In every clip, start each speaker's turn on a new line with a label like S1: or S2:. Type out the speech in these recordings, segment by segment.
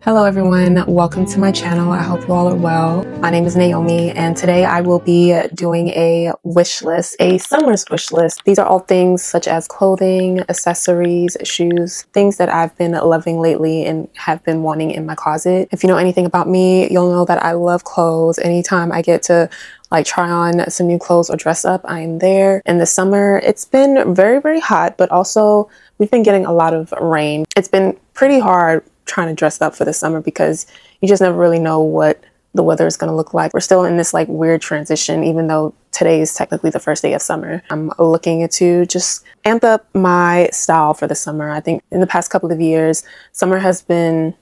S1: Hello everyone, welcome to my channel. I hope you all are well. My name is Naomi and today I will be doing a wish list, a summer's wish list. These are all things such as clothing, accessories, shoes, things that I've been loving lately and have been wanting in my closet. If you know anything about me, you'll know that I love clothes. Anytime I get to try on some new clothes or dress up, I am there. In the summer, it's been very hot, but also we've been getting a lot of rain. It's been pretty hard trying to dress up for the summer because you just never really know what the weather is going to look like. We're still in this weird transition, even though today is technically the first day of summer. I'm looking to just amp up my style for the summer. I think in the past couple of years, summer has been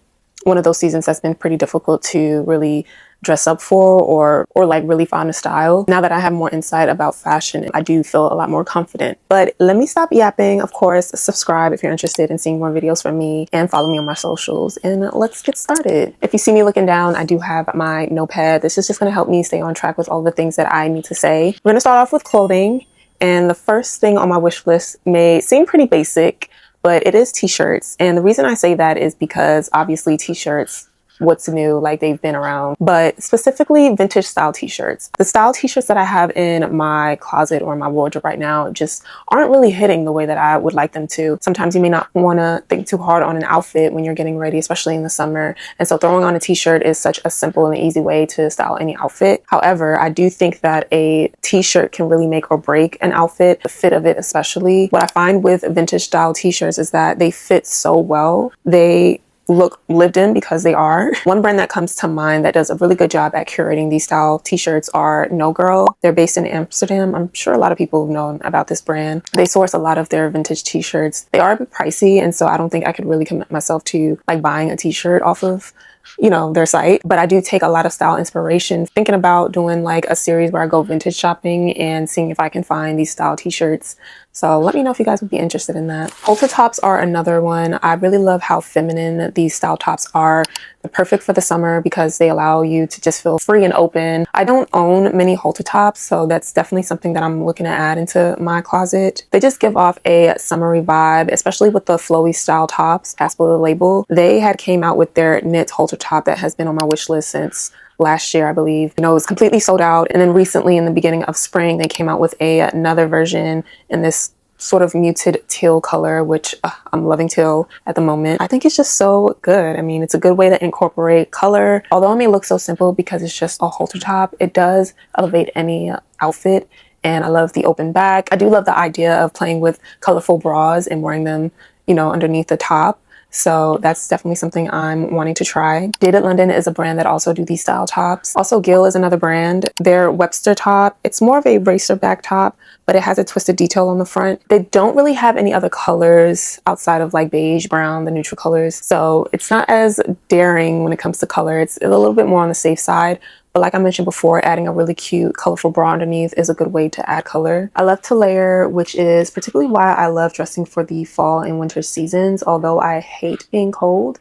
S1: one of those seasons that's been pretty difficult to really dress up for or really find a style. Now that I have more insight about fashion, I do feel a lot more confident. But let me stop yapping. Of course, subscribe if you're interested in seeing more videos from me and follow me on my socials, and let's get started. If you see me looking down, I do have my notepad. This is just going to help me stay on track with all the things that I need to say. We're going to start off with clothing, and the first thing on my wish list may seem pretty basic, but it is t-shirts. And the reason I say that is because obviously t-shirts, what's new, they've been around, but specifically vintage style t-shirts. The style t-shirts that I have in my closet or my wardrobe right now just aren't really hitting the way that I would like them to. Sometimes you may not want to think too hard on an outfit when you're getting ready, especially in the summer. And so throwing on a t-shirt is such a simple and easy way to style any outfit. However, I do think that a t-shirt can really make or break an outfit, the fit of it especially. What I find with vintage style t-shirts is that they fit so well. They look lived in because they are. One brand that comes to mind that does a really good job at curating these style t-shirts are No Girl. They're based in Amsterdam. I'm sure a lot of people have known about this brand. They source a lot of their vintage t-shirts. They are a bit pricey, and so I don't think I could really commit myself to buying a t-shirt off of their site, but I do take a lot of style inspiration, thinking about doing a series where I go vintage shopping and seeing if I can find these style t-shirts. So let me know if you guys would be interested in that. Halter tops are another one. I really love how feminine these style tops are. They're perfect for the summer because they allow you to just feel free and open. I don't own many halter tops, so that's definitely something that I'm looking to add into my closet. They just give off a summery vibe, especially with the flowy style tops as per the label. They had came out with their knit halter top that has been on my wish list since last year, I believe. It was completely sold out. And then recently in the beginning of spring, they came out with another version in this sort of muted teal color, which I'm loving teal at the moment. I think it's just so good. I mean, it's a good way to incorporate color. Although it may look so simple because it's just a halter top, it does elevate any outfit. And I love the open back. I do love the idea of playing with colorful bras and wearing them, underneath the top. So that's definitely something I'm wanting to try. Dated London is a brand that also do these style tops. Also, Gill is another brand. Their Webster top, it's more of a racer back top, but it has a twisted detail on the front. They don't really have any other colors outside of beige, brown, the neutral colors. So it's not as daring when it comes to color. It's a little bit more on the safe side. But like I mentioned before, adding a really cute, colorful bra underneath is a good way to add color. I love to layer, which is particularly why I love dressing for the fall and winter seasons. Although I hate being cold,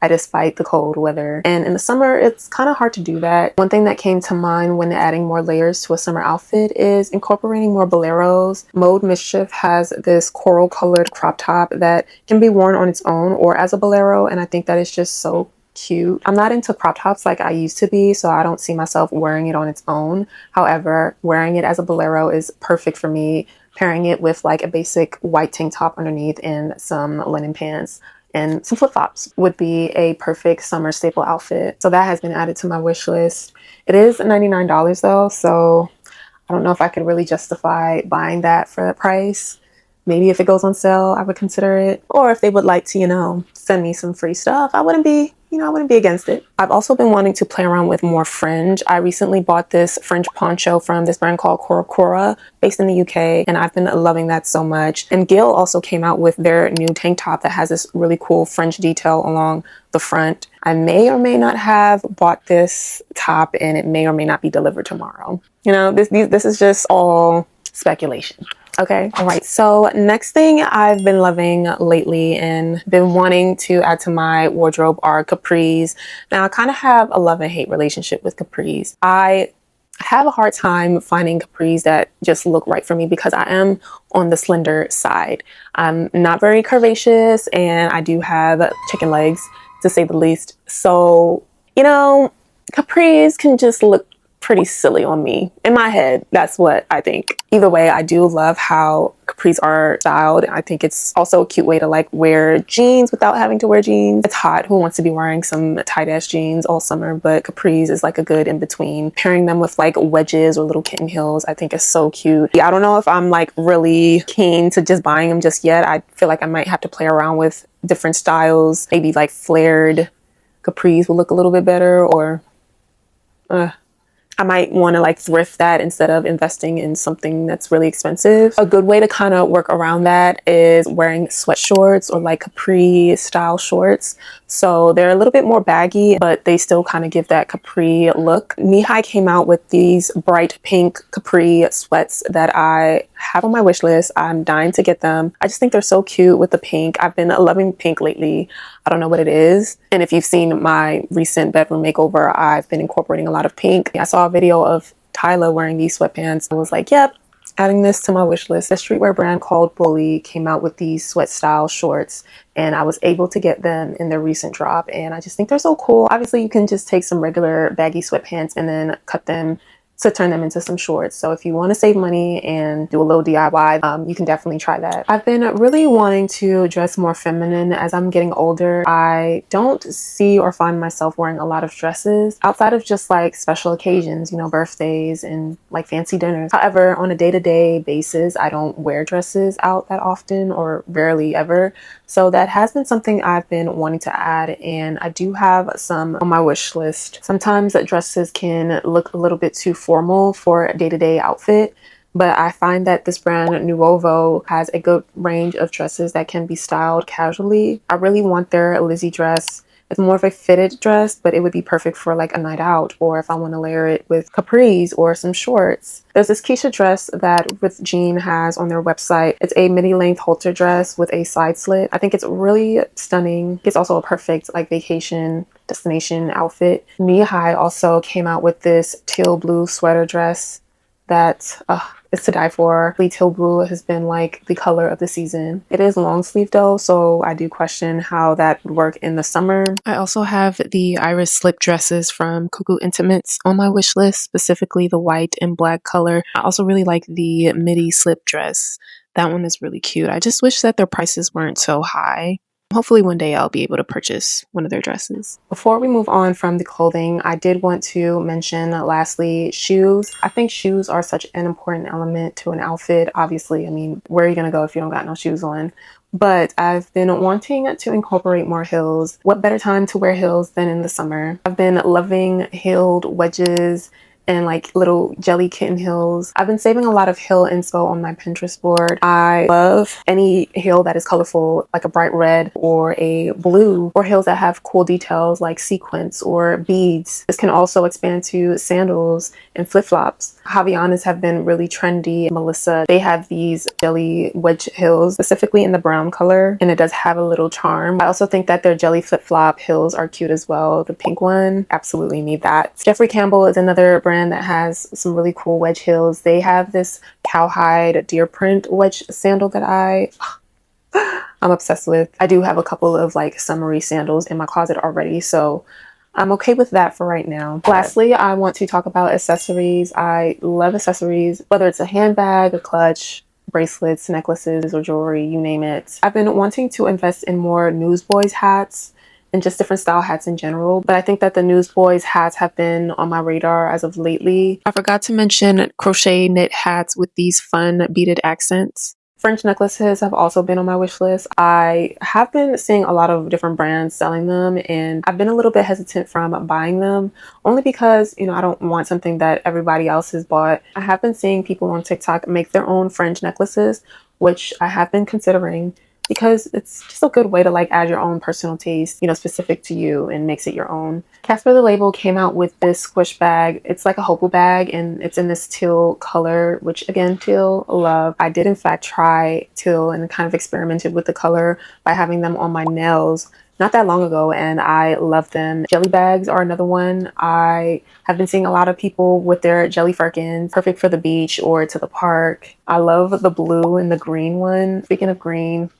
S1: I just fight the cold weather. And in the summer, it's kind of hard to do that. One thing that came to mind when adding more layers to a summer outfit is incorporating more boleros. Mode Mischief has this coral colored crop top that can be worn on its own or as a bolero. And I think that is just so cute. I'm not into crop tops like I used to be, so I don't see myself wearing it on its own. However, wearing it as a bolero is perfect for me. Pairing it with a basic white tank top underneath and some linen pants and some flip-flops would be a perfect summer staple outfit. So that has been added to my wish list. It is $99 though, so I don't know if I could really justify buying that for that price. Maybe if it goes on sale, I would consider it. Or if they would like to, send me some free stuff, I wouldn't be against it. I've also been wanting to play around with more fringe. I recently bought this fringe poncho from this brand called Cora Cora, based in the UK, and I've been loving that so much. And Gill also came out with their new tank top that has this really cool fringe detail along the front. I may or may not have bought this top, and it may or may not be delivered tomorrow. This is just all speculation. Okay. All right. So next thing I've been loving lately and been wanting to add to my wardrobe are capris. Now I kind of have a love and hate relationship with capris. I have a hard time finding capris that just look right for me because I am on the slender side. I'm not very curvaceous and I do have chicken legs. to say the least. So, you know, capris can just look pretty silly on me. In my head, that's what I think. Either way, I do love how capris are styled. I think it's also a cute way to like wear jeans without having to wear jeans. It's hot. Who wants to be wearing some tight ass jeans all summer? But capris is like a good in between. Pairing them with like wedges or little kitten heels, I think is so cute. Yeah, I don't know if I'm like really keen to just buying them just yet. I feel like I might have to play around with different styles. Maybe like flared capris will look a little bit better, or I might want to like thrift that instead of investing in something that's really expensive. A good way to kind of work around that is wearing sweat shorts or like capri style shorts. So they're a little bit more baggy, but they still kind of give that capri look. Knee-high came out with these bright pink capri sweats that I have on my wish list. I'm dying to get them. I just think they're so cute with the pink. I've been loving pink lately. I don't know what it is. And if you've seen my recent bedroom makeover, I've been incorporating a lot of pink. I saw a video of Tyla wearing these sweatpants. I was like, yep, adding this to my wish list. A streetwear brand called Bully came out with these sweat style shorts, and I was able to get them in their recent drop, and I just think they're so cool. Obviously, you can just take some regular baggy sweatpants and then cut them to turn them into some shorts. So if you want to save money and do a little DIY, you can definitely try that. I've been really wanting to dress more feminine as I'm getting older. I don't see or find myself wearing a lot of dresses outside of just like special occasions, you know, birthdays and like fancy dinners. However, on a day-to-day basis, I don't wear dresses out that often, or rarely ever. So that has been something I've been wanting to add, and I do have some on my wish list. Sometimes dresses can look a little bit too formal for a day-to-day outfit, but I find that this brand Nuovo has a good range of dresses that can be styled casually. I really want their Lizzie dress. It's more of a fitted dress, but it would be perfect for like a night out, or if I want to layer it with capris or some shorts. There's this Keisha dress that With Jean has on their website. It's a midi-length halter dress with a side slit. I think it's really stunning. It's also a perfect like vacation destination outfit. Knee High also came out with this teal blue sweater dress that is to die for. Teal blue has been like the color of the season. It is long sleeve though, so I do question how that would work in the summer. I also have the iris slip dresses from Cuckoo Intimates on my wish list, specifically the white and black color. I also really like the midi slip dress. That one is really cute. I just wish that their prices weren't so high. Hopefully one day I'll be able to purchase one of their dresses. Before we move on from the clothing, I did want to mention lastly, shoes. I think shoes are such an important element to an outfit. Obviously, I mean, where are you gonna go if you don't got no shoes on? But I've been wanting to incorporate more heels. What better time to wear heels than in the summer? I've been loving heeled wedges and like little jelly kitten heels. I've been saving a lot of heel inspo on my Pinterest board. I love any heel that is colorful, like a bright red or a blue, or heels that have cool details like sequins or beads. This can also expand to sandals and flip-flops. Havaianas have been really trendy. Melissa, they have these jelly wedge heels, specifically in the brown color, and it does have a little charm. I also think that their jelly flip-flop heels are cute as well. The pink one, absolutely need that. Jeffrey Campbell is another brand that has some really cool wedge heels. They have this cowhide deer print wedge sandal that I'm obsessed with. I do have a couple of like summery sandals in my closet already, so I'm okay with that for right now. Lastly, I want to talk about accessories. I love accessories, whether it's a handbag, a clutch, bracelets, necklaces, or jewelry, you name it. I've been wanting to invest in more Newsboys hats and just different style hats in general, but I think that the Newsboys hats have been on my radar as of lately. I forgot to mention crochet knit hats with these fun beaded accents. French necklaces have also been on my wish list. I have been seeing a lot of different brands selling them, and I've been a little bit hesitant from buying them, only because, you know, I don't want something that everybody else has bought. I have been seeing people on TikTok make their own French necklaces, which I have been considering, because it's just a good way to like add your own personal taste, you know, specific to you, and makes it your own. Casper the Label came out with this squish bag. It's like a hobo bag, and it's in this teal color, which again, teal, love. I did in fact try teal and kind of experimented with the color by having them on my nails not that long ago, and I love them. Jelly bags are another one. I have been seeing a lot of people with their jelly firkins, perfect for the beach or to the park. I love the blue and the green one. Speaking of green,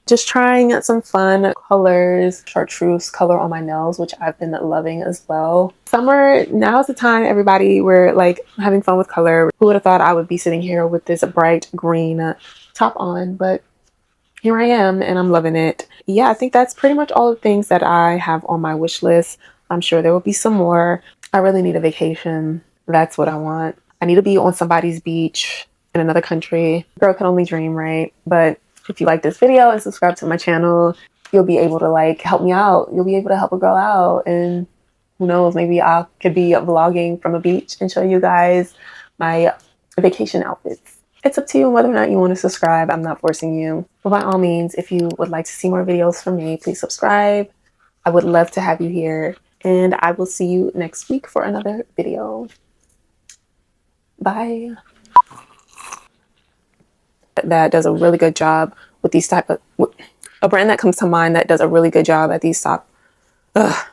S1: just trying some fun colors, chartreuse color on my nails, which I've been loving as well. Summer, now is the time, everybody. We're like having fun with color. Who would have thought I would be sitting here with this bright green top on, but here I am and I'm loving it. Yeah, I think that's pretty much all the things that I have on my wish list. I'm sure there will be some more. I really need a vacation. That's what I want. I need to be on somebody's beach in another country. Girl can only dream, right? But if you like this video and subscribe to my channel, you'll be able to like help me out. You'll be able to help a girl out, and who knows, maybe I could be vlogging from a beach and show you guys my vacation outfits. It's up to you whether or not you want to subscribe. I'm not forcing you. But by all means, if you would like to see more videos from me, please subscribe. I would love to have you here. And I will see you next week for another video. Bye. That does a really good job with these type of... A brand that comes to mind that does a really good job at these top... Ugh.